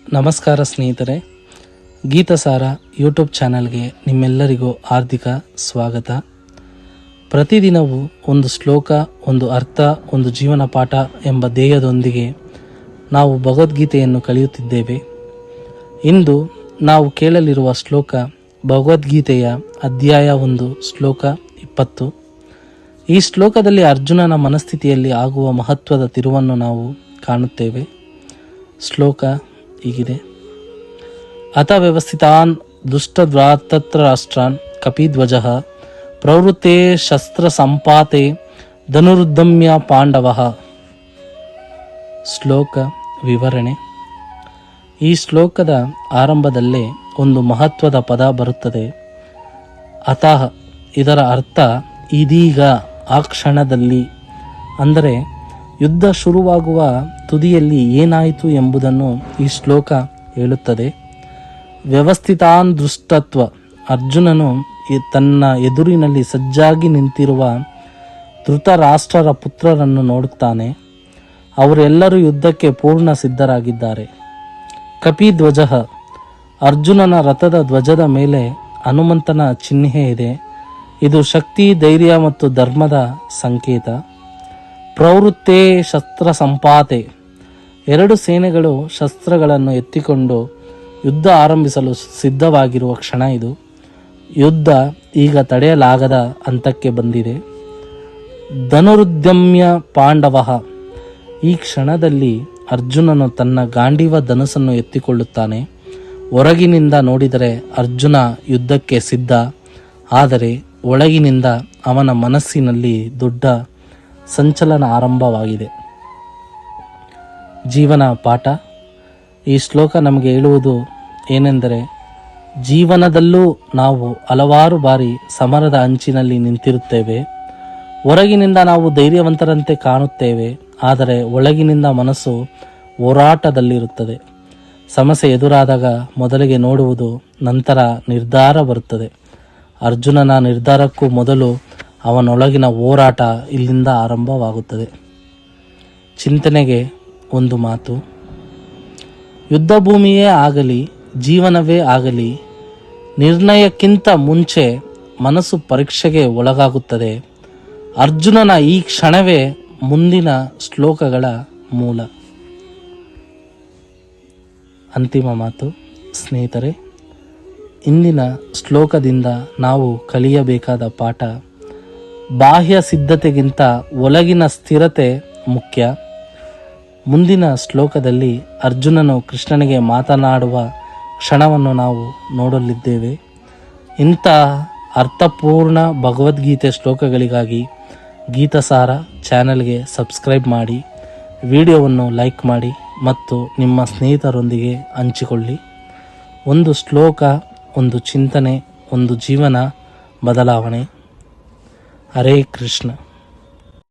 ನಮಸ್ಕಾರ ಸ್ನೇಹಿತರೆ, ಗೀತಸಾರ ಯೂಟ್ಯೂಬ್ ಚಾನಲ್ಗೆ ನಿಮ್ಮೆಲ್ಲರಿಗೂ ಹಾರ್ದಿಕ ಸ್ವಾಗತ. ಪ್ರತಿದಿನವೂ ಒಂದು ಶ್ಲೋಕ, ಒಂದು ಅರ್ಥ, ಒಂದು ಜೀವನ ಪಾಠ ಎಂಬ ಧ್ಯೇಯದೊಂದಿಗೆ ನಾವು ಭಗವದ್ಗೀತೆಯನ್ನು ಕಲಿಯುತ್ತಿದ್ದೇವೆ. ಇಂದು ನಾವು ಕೇಳಲಿರುವ ಶ್ಲೋಕ ಭಗವದ್ಗೀತೆಯ ಅಧ್ಯಾಯ 1 ಶ್ಲೋಕ 20. ಈ ಶ್ಲೋಕದಲ್ಲಿ ಅರ್ಜುನನ ಮನಸ್ಥಿತಿಯಲ್ಲಿ ಆಗುವ ಮಹತ್ವದ ತಿರುವನ್ನು ನಾವು ಕಾಣುತ್ತೇವೆ. ಶ್ಲೋಕ ಹೀಗಿದೆ: ಅಥ ವ್ಯವಸ್ಥಿತಾನ್ ದುಷ್ಟದ್ರಾತತ್ರ ರಾಷ್ಟ್ರಾನ್ ಕಪಿಧ್ವಜಃ ಪ್ರವೃತ್ತೆ ಶಸ್ತ್ರ ಸಂಪಾತೆ ಧನುರುದ್ಧಮ್ಯ ಪಾಂಡವಃ. ಶ್ಲೋಕ ವಿವರಣೆ. ಈ ಶ್ಲೋಕದ ಆರಂಭದಲ್ಲೇ ಒಂದು ಮಹತ್ವದ ಪದ ಬರುತ್ತದೆ, ಅತಃ. ಇದರ ಅರ್ಥ ಇದೀಗ, ಆ ಕ್ಷಣದಲ್ಲಿ, ಅಂದರೆ ಯುದ್ಧ ಶುರುವಾಗುವ ತುದಿಯಲ್ಲಿ ಏನಾಯಿತು ಎಂಬುದನ್ನು ಈ ಶ್ಲೋಕ ಹೇಳುತ್ತದೆ. ವ್ಯವಸ್ಥಿತಾನ್ ದೃಷ್ಟತ್ವ. ಅರ್ಜುನನು ತನ್ನ ಎದುರಿನಲ್ಲಿ ಸಜ್ಜಾಗಿ ನಿಂತಿರುವ ಧೃತರಾಷ್ಟ್ರರ ಪುತ್ರರನ್ನು ನೋಡುತ್ತಾನೆ. ಅವರೆಲ್ಲರೂ ಯುದ್ಧಕ್ಕೆ ಪೂರ್ಣ ಸಿದ್ಧರಾಗಿದ್ದಾರೆ. ಕಪಿಧ್ವಜ. ಅರ್ಜುನನ ರಥದ ಧ್ವಜದ ಮೇಲೆ ಹನುಮಂತನ ಚಿಹ್ನೆ ಇದೆ. ಇದು ಶಕ್ತಿ, ಧೈರ್ಯ ಮತ್ತು ಧರ್ಮದ ಸಂಕೇತ. ಪ್ರವೃತ್ತೆ ಶಸ್ತ್ರ ಸಂಪಾತೆ. ಎರಡು ಸೇನೆಗಳು ಶಸ್ತ್ರಗಳನ್ನು ಎತ್ತಿಕೊಂಡು ಯುದ್ಧ ಆರಂಭಿಸಲು ಸಿದ್ಧವಾಗಿರುವ ಕ್ಷಣ ಇದು. ಯುದ್ಧ ಈಗ ತಡೆಯಲಾಗದ ಹಂತಕ್ಕೆ ಬಂದಿದೆ. ಧನುರುದ್ಯಮ್ಯ ಪಾಂಡವಃ. ಈ ಕ್ಷಣದಲ್ಲಿ ಅರ್ಜುನನು ತನ್ನ ಗಾಂಡೀವ ಧನುಸ್ಸನ್ನು ಎತ್ತಿಕೊಳ್ಳುತ್ತಾನೆ. ಹೊರಗಿನಿಂದ ನೋಡಿದರೆ ಅರ್ಜುನ ಯುದ್ಧಕ್ಕೆ ಸಿದ್ಧ, ಆದರೆ ಒಳಗಿನಿಂದ ಅವನ ಮನಸ್ಸಿನಲ್ಲಿ ದೊಡ್ಡ ಸಂಚಲನ ಆರಂಭವಾಗಿದೆ. ಜೀವನ ಪಾಠ. ಈ ಶ್ಲೋಕ ನಮಗೆ ಹೇಳುವುದು ಏನೆಂದರೆ, ಜೀವನದಲ್ಲೂ ನಾವು ಹಲವಾರು ಬಾರಿ ಸಮರದ ಅಂಚಿನಲ್ಲಿ ನಿಂತಿರುತ್ತೇವೆ. ಹೊರಗಿನಿಂದ ನಾವು ಧೈರ್ಯವಂತರಂತೆ ಕಾಣುತ್ತೇವೆ, ಆದರೆ ಒಳಗಿನಿಂದ ಮನಸ್ಸು ಹೋರಾಟದಲ್ಲಿರುತ್ತದೆ. ಸಮಸ್ಯೆ ಎದುರಾದಾಗ ಮೊದಲಿಗೆ ನೋಡುವುದು, ನಂತರ ನಿರ್ಧಾರ ಬರುತ್ತದೆ. ಅರ್ಜುನನ ನಿರ್ಧಾರಕ್ಕೂ ಮೊದಲು ಅವನೊಳಗಿನ ಹೋರಾಟ ಇಲ್ಲಿಂದ ಆರಂಭವಾಗುತ್ತದೆ. ಚಿಂತನೆಗೆ ಒಂದು ಮಾತು: ಯುದ್ಧ ಭೂಮಿಯೇ ಆಗಲಿ, ಜೀವನವೇ ಆಗಲಿ, ನಿರ್ಣಯಕ್ಕಿಂತ ಮುಂಚೆ ಮನಸ್ಸು ಪರೀಕ್ಷೆಗೆ ಒಳಗಾಗುತ್ತದೆ. ಅರ್ಜುನನ ಈ ಕ್ಷಣವೇ ಮುಂದಿನ ಶ್ಲೋಕಗಳ ಮೂಲ. ಅಂತಿಮ ಮಾತು ಸ್ನೇಹಿತರೆ, ಇಂದಿನ ಶ್ಲೋಕದಿಂದ ನಾವು ಕಲಿಯಬೇಕಾದ ಪಾಠ: ಬಾಹ್ಯ ಸಿದ್ಧತೆಗಿಂತ ಒಳಗಿನ ಸ್ಥಿರತೆ ಮುಖ್ಯ. ಮುಂದಿನ ಶ್ಲೋಕದಲ್ಲಿ ಅರ್ಜುನನು ಕೃಷ್ಣನಿಗೆ ಮಾತನಾಡುವ ಕ್ಷಣವನ್ನು ನಾವು ನೋಡಲಿದ್ದೇವೆ. ಇಂಥ ಅರ್ಥಪೂರ್ಣ ಭಗವದ್ಗೀತೆ ಶ್ಲೋಕಗಳಿಗಾಗಿ ಗೀತಸಾರ ಚಾನೆಲ್ಗೆ ಸಬ್ಸ್ಕ್ರೈಬ್ ಮಾಡಿ, ವಿಡಿಯೋವನ್ನು ಲೈಕ್ ಮಾಡಿ ಮತ್ತು ನಿಮ್ಮ ಸ್ನೇಹಿತರೊಂದಿಗೆ ಹಂಚಿಕೊಳ್ಳಿ. ಒಂದು ಶ್ಲೋಕ, ಒಂದು ಚಿಂತನೆ, ಒಂದು ಜೀವನ ಬದಲಾವಣೆ. ಹರೇ ಕೃಷ್ಣ.